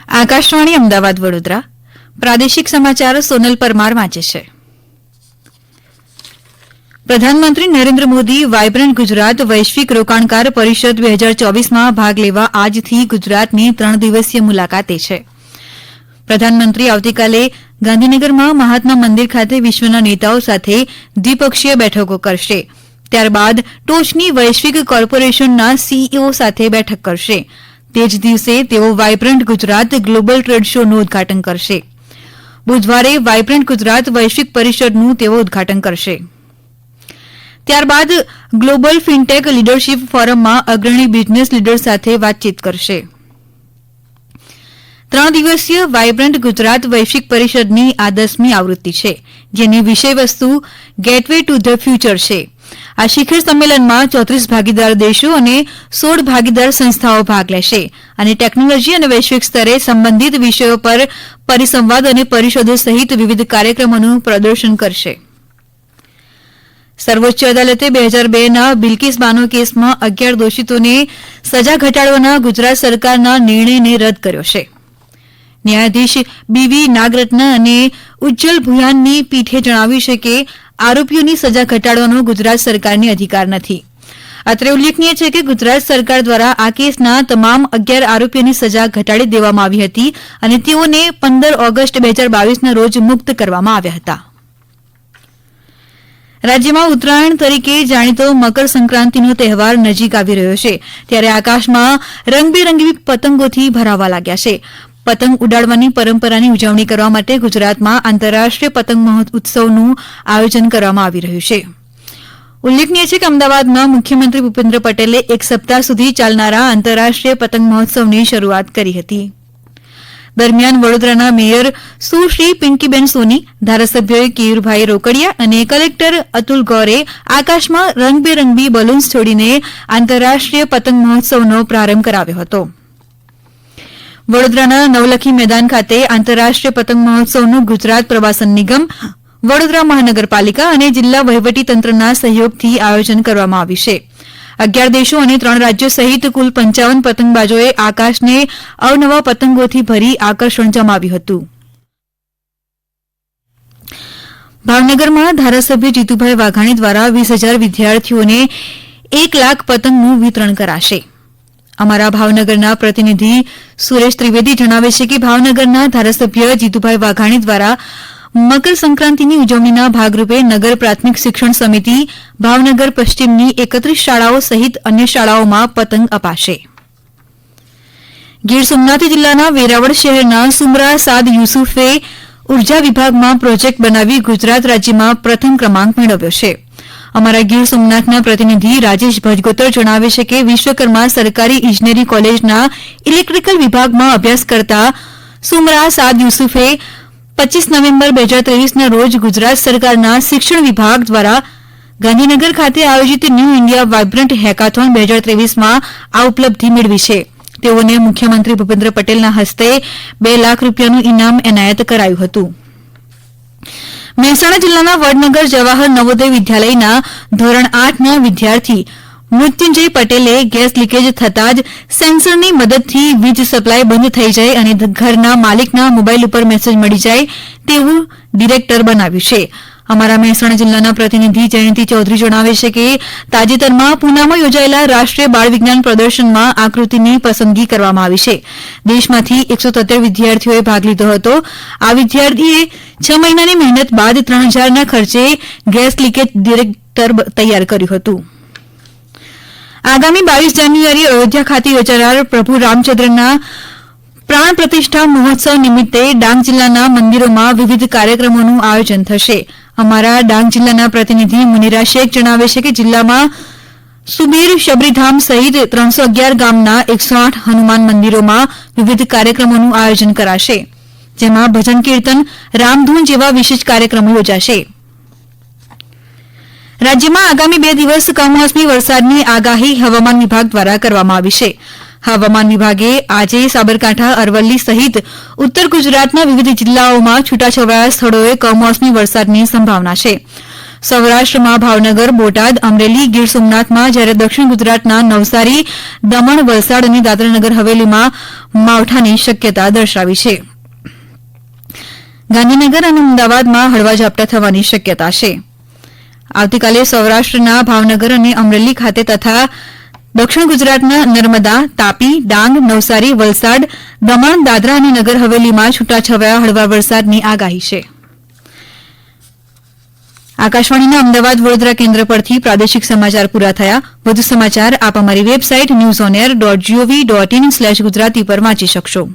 આકાશવાણી અમદાવાદ વડોદરા પ્રાદેશિક સમાચાર સોનલ પરમાર વાંચે છે. પ્રધાનમંત્રી નરેન્દ્ર મોદી વાયબ્રન્ટ ગુજરાત વૈશ્વિક રોકાણકાર પરિષદ 2024માં ભાગ લેવા આજથી ગુજરાતની 3 દિવસીય મુલાકાતે છે. પ્રધાનમંત્રી આવતીકાલે ગાંધીનગરમાં મહાત્મા મંદિર ખાતે વિશ્વના નેતાઓ સાથે દ્વિપક્ષીય બેઠકો કરશે. ત્યારબાદ ટોચની વૈશ્વિક કોર્પોરેશનના સીઈઓ સાથે બેઠક કરશે. તે જ દિવસે તેઓ વાયબ્રન્ટ ગુજરાત ગ્લોબલ ટ્રેડ શોનું ઉદઘાટન કરશે. બુધવારે વાયબ્રન્ટ ગુજરાત વૈશ્વિક પરિષદનું તેઓ ઉદઘાટન કરશે. ત્યારબાદ ગ્લોબલ ફિનટેક લીડરશીપ ફોરમમાં અગ્રણી બિઝનેસ લીડર સાથે વાતચીત કરશે. 3 દિવસીય વાયબ્રન્ટ ગુજરાત વૈશ્વિક પરિષદની આ 10મી આવૃત્તિ છે, જેની વિષયવસ્તુ ગેટવે ટુ ધ ફ્યુચર છે. આ શિખર સંમેલનમાં 34 ભાગીદાર દેશો અને 16 ભાગીદાર સંસ્થાઓ ભાગ લેશે અને ટેકનોલોજી અને વૈશ્વિક સ્તરે સંબંધિત વિષયો પર પરિસંવાદ અને પરિષદો સહિત વિવિધ કાર્યક્રમોનું પ્રદર્શન કરશે. સર્વોચ્ચ અદાલતે 2002ના બિલ્કિસ બાનો કેસમાં 11 દોષિતોને સજા ઘટાડવાના ગુજરાત સરકારના નિર્ણયને રદ કર્યો છે. ન્યાયાધીશ બીવી નાગરત્ન અને ઉજ્જવલ ભુયાનની પીઠે જણાવ્યું છે કે આરોપીઓની સજા ઘટાડવાનો ગુજરાત સરકારને અધિકાર નથી. અત્રે ઉલ્લેખનીય છે કે ગુજરાત સરકાર દ્વારા આ કેસના તમામ 11 આરોપીઓની સજા ઘટાડી દેવામાં આવી હતી અને તેઓને 15 ઓગસ્ટ 2022ના રોજ મુક્ત કરવામાં આવ્યા હતા. રાજ્યમાં ઉત્તરાયણ તરીકે જાણીતો મકર સંક્રાંતિનો તહેવાર નજીક આવી રહ્યો છે, ત્યારે આકાશમાં રંગબેરંગી પતંગોથી ભરાવા લાગ્યા છે. પતંગ ઉડાડવાની પરંપરાની ઉજવણી કરવા માટે ગુજરાતમાં આંતરરાષ્ટ્રીય પતંગ મહોત્સવનું આયોજન કરવામાં આવી રહ્યું છે. ઉલ્લેખનીય છે કે અમદાવાદમાં મુખ્યમંત્રી ભૂપેન્દ્ર પટેલે 1 સપ્તાહ સુધી ચાલનારા આંતરરાષ્ટ્રીય પતંગ મહોત્સવની શરૂઆત કરી હતી. દરમિયાન વડોદરાના મેયર સુશ્રી પિંકીબેન સોની, ધારાસભ્ય કેયુરભાઈ રોકડિયા અને કલેક્ટર અતુલ ગૌરે આકાશમાં રંગબેરંગી બલૂન્સ છોડીને આંતરરાષ્ટ્રીય પતંગ મહોત્સવનો પ્રારંભ કરાવ્યો હતો. વડોદરાના નવલખી મેદાન ખાતે આંતરરાષ્ટ્રીય પતંગ મહોત્સવનું ગુજરાત પ્રવાસન નિગમ, વડોદરા મહાનગરપાલિકા અને જિલ્લા વહીવટીતંત્રના સહયોગથી આયોજન કરવામાં આવ્યું છે. 11 દેશો અને 3 રાજ્યો સહિત કુલ 55 પતંગબાજોએ આકાશને અવનવા પતંગોથી ભરી આકર્ષણ જમાવ્યું હતું. ભાવનગરમાં ધારાસભ્ય જીતુભાઈ વાઘાણી દ્વારા 20,000 વિદ્યાર્થીઓને 1 લાખ પતંગનું વિતરણ કરાશે. અમારા ભાવનગરના પ્રતિનિધિ સુરેશ ત્રિવેદી જણાવે છે કે ભાવનગરના ધારાસભ્ય જીતુભાઈ વાઘાણી દ્વારા મકર સંક્રાંતિની ઉજવણીના ભાગરૂપે નગર પ્રાથમિક શિક્ષણ સમિતિ ભાવનગર પશ્ચિમની 31 શાળાઓ સહિત અન્ય શાળાઓમાં પતંગ અપાશે. ગીર સોમનાથ જિલ્લાના વેરાવળ શહેરના સુમરા સાદ યુસુફે ઉર્જા વિભાગમાં પ્રોજેક્ટ બનાવી ગુજરાત રાજ્યમાં પ્રથમ ક્રમાંક મેળવ્યો છે. અમારા ગીર સોમનાથના પ્રતિનિધિ રાજેશ ભજગોતર જણાવે છે કે વિશ્વકર્મા સરકારી ઇજનેરી કોલેજના ઇલેક્ટ્રિકલ વિભાગમાં અભ્યાસ કરતા સુમરા સાદ યુસુફે 25 નવેમ્બર 2023ના રોજ ગુજરાત સરકારના શિક્ષણ વિભાગ દ્વારા ગાંધીનગર ખાતે આયોજિત ન્યૂ ઇન્ડિયા વાયબ્રન્ટ હેકાથોન 2023માં આ ઉપલબ્ધિ મેળવી છે. તેઓને મુખ્યમંત્રી ભૂપેન્દ્ર પટેલના હસ્તે 2 લાખ રૂપિયાનું ઇનામ એનાયત કરાયું હતું. મહેસાણા જિલ્લાના વડનગર જવાહર નવોદય વિદ્યાલયના ધોરણ 8ના વિદ્યાર્થી મૃત્યુંજય પટેલે ગેસ લીકેજ થતાં જ સેન્સરની મદદથી વીજ સપ્લાય બંધ થઈ જાય અને ઘરના માલિકના મોબાઈલ ઉપર મેસેજ મળી જાય તેવું ડિરેક્ટર બનાવ્યું છે. અમારા મહેસાણા જિલ્લાના પ્રતિનિધિ જયંતિ ચૌધરી જણાવે છે કે તાજેતરમાં પૂનામાં યોજાયેલા રાષ્ટ્રીય બાળ વિજ્ઞાન પ્રદર્શનમાં આકૃતિની પસંદગી કરવામાં આવી છે. દેશમાંથી 173 વિદ્યાર્થીઓએ ભાગ લીધો હતો. આ વિદ્યાર્થીએ 6 મહિનાની મહેનત બાદ 3,000ના ખર્ચે ગેસ લીકેજ ડિટેક્ટર તૈયાર કર્યું હતું. આગામી 22 જાન્યુઆરીએ અયોધ્યા ખાતે યોજાનાર પ્રભુ રામચંદ્રના પ્રાણ પ્રતિષ્ઠા મહોત્સવ નિમિત્તે ડાંગ જિલ્લાના મંદિરોમાં વિવિધ કાર્યક્રમોનું આયોજન થશે. અમારા ડાંગ જિલ્લાના પ્રતિનિધિ મુનિરા શેખ જણાવે છે કે જિલ્લામાં સુબીર શબરીધામ સહિત 311 ગામના 108 હનુમાન મંદિરોમાં વિવિધ કાર્યક્રમોનું આયોજન કરાશે, જેમાં ભજન કીર્તન, રામધૂન જેવા વિશેષ કાર્યક્રમો યોજાશે. રાજ્યમાં આગામી 2 દિવસ કમોસમી વરસાદની આગાહી હવામાન વિભાગ દ્વારા કરવામાં આવી છે. હવામાન વિભાગે આજે સાબરકાંઠા, અરવલ્લી સહિત ઉત્તર ગુજરાતના વિવિધ જિલ્લાઓમાં છૂટાછવાયા સ્થળોએ કમોસમી વરસાદની સંભાવના છે. સૌરાષ્ટ્રમાં ભાવનગર, બોટાદ, અમરેલી, ગીર સોમનાથમાં જ્યારે દક્ષિણ ગુજરાતના નવસારી, દમણ, વલસાડ અને દાદરાનગર હવેલીમાં માવઠાની શક્યતા દર્શાવી છે. ગાંધીનગર અને અમદાવાદમાં હળવા ઝાપટા થવાની શક્યતા છે. આવતીકાલે સૌરાષ્ટ્રના ભાવનગર અને અમરેલી ખાતે તથા દક્ષિણ ગુજરાતના નર્મદા, તાપી, ડાંગ, નવસારી, વલસાડ, દમણ, દાદરા અને નગર હવેલીમાં છૂટાછવાયા હળવા વરસાદની આગાહી છે. આકાશવાણીના અમદાવાદ વડોદરા કેન્દ્ર પરથી પ્રાદેશિક સમાચાર પૂરા થયા. વધુ સમાચાર આપ અમારી વેબસાઇટ newsonair.gov.in/gujarati પર વાંચી શકશો.